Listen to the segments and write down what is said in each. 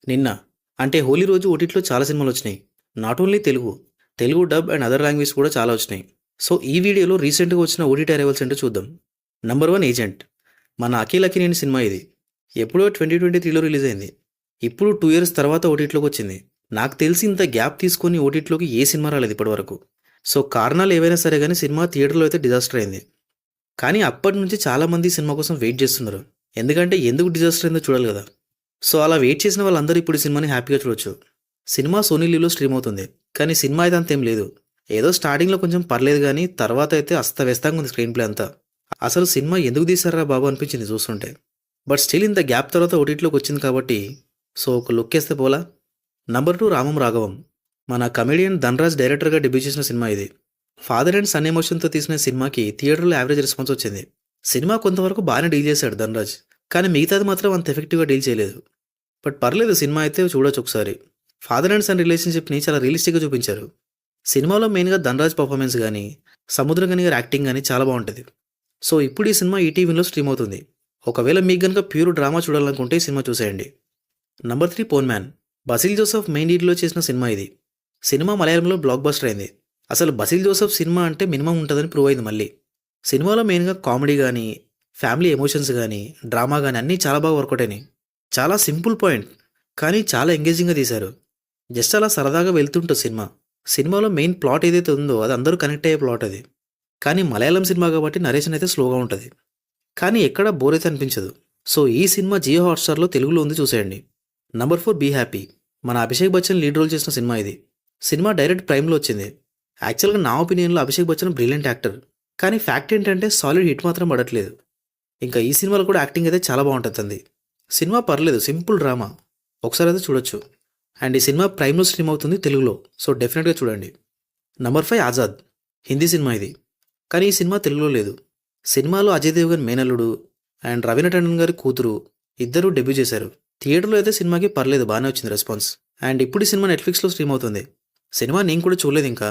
నిన్న అంటే హోలీ రోజు ఓటీటీలో చాలా సినిమాలొచ్చినాయి. Not only Telugu. Telugu dub and other language కూడా చాలా వచ్చినాయి. సో, ఈ వీడియోలో రీసెంట్‌గా వచ్చిన ఓటీటీ అరైవల్స్ ఏంటో చూద్దాం. Number 1 agent. మన అఖిల్ అక్కినేని సినిమా ఇది. ఎప్పుడో 2023లో రిలీజ్ అయింది. ఇప్పుడు 2 ఇయర్స్ తర్వాత ఓటీటీలోకొచ్చింది. నాకు తెలిసి ఇంత గ్యాప్ తీసుకొని ఓటీటీలోకి ఏ సినిమా రాలేదు ఇప్పటివరకు. సో, కారణాలు ఏవైనా సరే గానీ సినిమా థియేటర్‌లో అయితే డిజాస్టర్ అయింది. కానీ అప్పటి నుంచి చాలామంది ఈ సినిమా కోసం వెయిట్ చేస్తున్నారు. ఎందుకంటే ఎందుకు డిజాస్టర్ అయిందో చూడాలి గదా! సో, అలా వెయిట్ చేసిన వాళ్ళందరూ ఇప్పుడు ఈ సినిమాని హ్యాపీగా చూడొచ్చు. సినిమా సోనీ లివ్‌లో స్ట్రీమ్ అవుతుంది. కానీ సినిమా అయితే అంతేం లేదు. ఏదో స్టార్టింగ్‌లో కొంచెం పర్లేదు గానీ తర్వాత అయితే అస్తవ్యస్తంగా ఉంది స్క్రీన్ ప్లే అంతా. అసలు సినిమా ఎందుకు తీశార్రా బాబు అనిపించింది చూస్తుంటే. బట్ స్టిల్ ఇంత గ్యాప్ తర్వాత ఓటీటీలోకి వచ్చింది కాబట్టి సో, ఒక లుక్కేస్తే పోలా. నంబర్ 2 రామం రాఘవం. మన కమెడియన్ ధనరాజ్ డైరెక్టర్‌గా డెబ్యూ చేసిన సినిమా ఇది. ఫాదర్ అండ్ సన్ ఎమోషన్‌తో తీసిన సినిమాకి థియేటర్‌లో యావరేజ్ రెస్పాన్స్ వచ్చింది. సినిమా కొంతవరకు బాగానే డీల్ చేశాడు ధనరాజ్. కానీ మిగతాది మాత్రం అంత ఎఫెక్టివ్‌గా డీల్ చేయలేదు. బట్ పర్లేదు సినిమా అయితే చూడొచ్చు ఒకసారి. ఫాదర్ అండ్ సన్ రిలేషన్‌షిప్‌ని చాలా రియలిస్టిక్‌గా చూపించారు. సినిమాలో మెయిన్‌గా ధనరాజ్ పర్ఫార్మెన్స్ గానీ, సముద్రగని గారి యాక్టింగ్ గానీ చాలా బావుంటది. సో, ఇప్పుడు ఈ సినిమా ఈటీవీలో స్ట్రీమ్ అవుతుంది. ఒకవేళ మీకు గనుక ప్యూర్ డ్రామా చూడాలనుకుంటే ఈ సినిమా చూసేయండి. Number 3 Ponman. Basil Joseph main లీడ్‌లో చేసిన సినిమా ఇది. సినిమా మలయాళంలో బ్లాక్ బస్టర్ అయింది. అసలు బసిల్ జోసెఫ్ సినిమా అంటే మినిమమ్ ఉంటదని ప్రూవ్ అయింది మళ్ళీ. సినిమాలో మెయిన్‌గా కామెడీ గానీ, ఫ్యామిలీ ఎమోషన్స్ గానీ, డ్రామా గానీ అన్నీ చాలా బాగా వర్కౌట్ అయినాయి. చాలా సింపుల్ పాయింట్. కానీ చాలా ఎంగేజింగ్‌గా తీశారు. జస్ట్ అలా సరదాగా వెళ్తుంటుంది సినిమా. సినిమాలో మెయిన్ ప్లాట్ ఏదైతే ఉందో అది అందరూ కనెక్ట్ అయ్యే ప్లాట్ అది. కానీ మలయాళం సినిమా కాబట్టి నరేషన్ అయితే స్లోగా ఉంటది. కానీ ఎక్కడా బోర్ అయితే అనిపించదు. సో, ఈ సినిమా జియో హాట్‌స్టార్‌లో తెలుగులో ఉంది చూసేయండి. Number 4 be happy. మన అభిషేక్ బచ్చన్ లీడ్ రోల్ చేసిన సినిమా ఇది. సినిమా డైరెక్ట్ ప్రైమ్‌లో వచ్చింది. యాక్చువల్‌గా నా ఒపీనియన్‌లో అభిషేక్ బచ్చన్ బ్రిలియంట్ యాక్టర్. కానీ ఫ్యాక్ట్ ఏంటంటే సాలిడ్ హిట్ మాత్రం పడట్లేదు. ఇంకా ఈ సినిమాలో కూడా యాక్టింగ్ అయితే చాలా బాగుంటుంది తంది. సినిమా పర్లేదు సింపుల్ డ్రామా. ఒకసారి అయితే చూడొచ్చు. అండ్ ఈ సినిమా ప్రైమ్‌లో స్ట్రీమ్ అవుతుంది తెలుగులో. సో, డెఫినెట్‌గా చూడండి. నంబర్ 5 ఆజాద్. హిందీ సినిమా ఇది. కానీ ఈ సినిమా తెలుగులో లేదు. సినిమాలో అజయ్ దేవగన్ మేనల్లుడు అండ్ రవీనా టండన్ గారి కూతురు ఇద్దరూ డెబ్యూ చేశారు. థియేటర్లో అయితే సినిమాకి పర్లేదు బాగానే వచ్చింది రెస్పాన్స్. అండ్ ఇప్పుడు ఈ సినిమా నెట్‌ఫ్లిక్స్‌లో స్ట్రీమ్ అవుతుంది. సినిమా నేను కూడా చూడలేదు ఇంకా.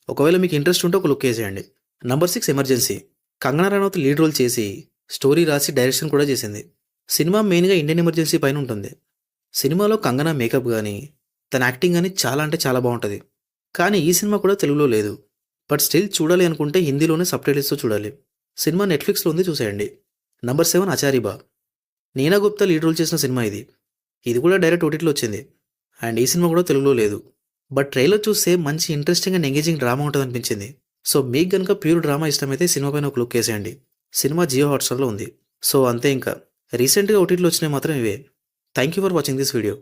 ఒకవేళ మీకు ఇంట్రెస్ట్ ఉంటే ఒక లుక్ వేసేయండి. Number 6 emergency. Kangana Ranaut lead role చేసి స్టోరీ రాసి డైరెక్షన్ కూడా చేసింది. సినిమా మెయిన్‌గా ఇండియన్ ఎమర్జెన్సీ పైన ఉంటుంది. సినిమాలో కంగనా మేకప్ గానీ, తన యాక్టింగ్ గానీ చాలా అంటే చాలా బాగుంటది. కానీ ఈ సినిమా కూడా తెలుగులో లేదు. బట్ స్టిల్ చూడాలి అనుకుంటే హిందీలోనే సబ్‌టైటిల్స్‌తో చూడాలి. సినిమా నెట్‌ఫ్లిక్స్‌లో ఉంది చూసేయండి. Number 7 అచారీబా. Neena Gupta lead role చేసిన సినిమా ఇది. ఇది కూడా డైరెక్ట్ ఓటీటీలో వచ్చింది. అండ్ ఈ సినిమా కూడా తెలుగులో లేదు. బట్ ట్రైలర్ చూస్తే మంచి ఇంట్రెస్టింగ్ అండ్ ఎంగేజింగ్ డ్రామా ఉంటదనిపించింది. సో, మీకు గనుక ప్యూర్ డ్రామా ఇష్టమైతే సినిమా పైన ఒక లుక్ వేసేయండి. సినిమా జియో హాట్‌స్టార్‌లో ఉంది. సో, అంతే ఇంకా. రీసెంట్‌గా ఓటీటీలో వచ్చినవి మాత్రం ఇవే. Thank you for watching this video.